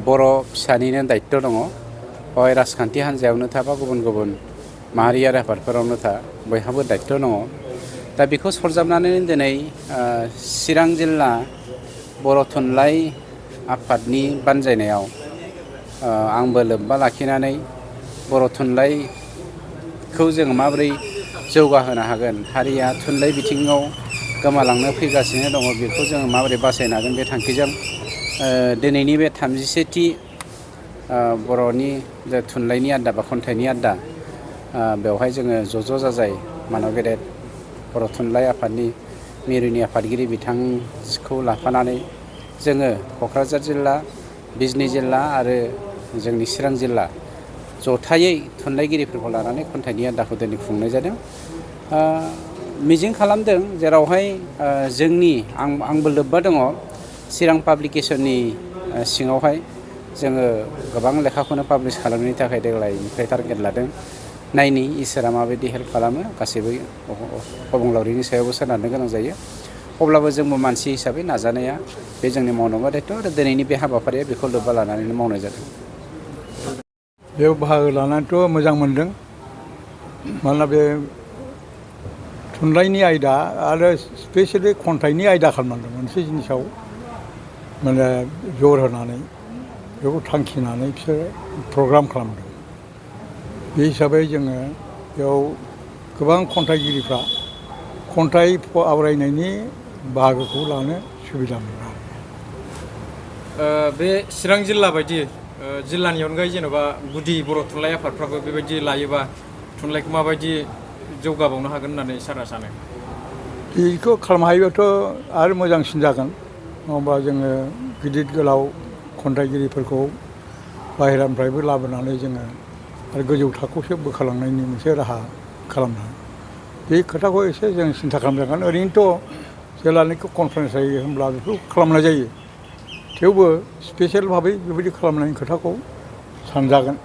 बर' फिसानिनो दायित्व दङ हय राजखान्थि हान्जायावनो था बा गुबुन गुबुन माहारियारि आफादफोरावनो था बयहाबो दायित्व दङ। दा बेखौ सरजाबनानै दिनै चिरां जिल्ला बर' थुनलाइ आफादनि बानजायनायाव आंबो लोब्बा लाखिनानै बर' थुनलाइखौ जों माबोरै जौगाहोनो हागोन, हारिया थुनलाइ बिथिङाव गोमालांनो फैगासिनो दङ, बेखौ जोङो माबोरै बासायनो हागोन बे थांखिजों दिनैनि बे 37थि बर'नि जे थुनलाइनि आड्डा बा खन्थाइनि आड्डा बेवहाय जोङो ज' जाजाय मानव गेदेर बर' थुनलाइ आफादनि मिरुनि आफादगिरि बिथांखौ लाफानानै जोङो क'क्राझार जिल्ला, बिजनी जिल्ला आरो जोंनि चिरां जिल्ला जथायै थुनलाइगिरिफोरखौ लानानै खन्थाइनि आड्डाखौ दिनै खुंनाय जादों। मिजिं खालामदों जेरावहाय जोंनि आंबो लोब्बा दङ चिरां पाब्लिकेसननि सिङावहाय जोङो गोबां लेखाखौनो पाब्लिश खालामनायनि थाखाय देग्लायनिफ्राय टारगेट लादों। नायनि इसोरा माबायदि हेल्प खालामो, गासैबो अबंलावरिनि सायावबो सोनारनो गोनां जायो। अब्लाबो जोंबो मानसि हिसाबै नाजानाया बे जोंनि मावनांगौ दायित्व आरो दिनैनि बे हाबाफारिया बेखौ लोब्बा लानानैनो मावनाय जादों। बेयाव बाहागो लानानैथ' मोजां मोनदों। मानोना बे थुनलाइनि आयदा आरो स्पेसियेलि खन्थाइनि आयदा खालामनांदों मोनसे जिनिसाव माने जर होनानै बेखौ थांखिनानै बिसोरो प्रग्राम खालामदों। बे हिसाबै जोङो बेयाव गोबां खन्थाइगिरिफ्रा खन्थाइ आवरायनायनि बाहागोखौ लानो सुबिदा मोनो। बे चिरां जिल्ला बायदि जिल्लानि अनगायै जेन'बा गुदि बर' थुनलाइ आफादफ्राबो बेबायदि लायोबा थुनलाइखौ माबायदि जौगाबावनो हागोन होननानै सारा सानो? बेखौ खालामनो हायोबाथ' आरो मोजांसिन जागोन। नङाबा जोङो गिदिर गोलाव खन्थाइगिरिफोरखौ बाहेरानिफ्रायबो लाबोनानै जोङो आरो गोजौ थाखोआवसो बोखालांनायनि मोनसे राहा खालामनो हायो। बे खोथाखौ एसे जों सिन्था खालामनांगोन। ओरैनोथ' जेब्लानाखि कनफारेन्स जायो होमब्ला बेखौ खालामनाय जायो। थेवबो स्पेसियेल भाबै बेबायदि खालामनायनि खोथाखौ सानजागोन।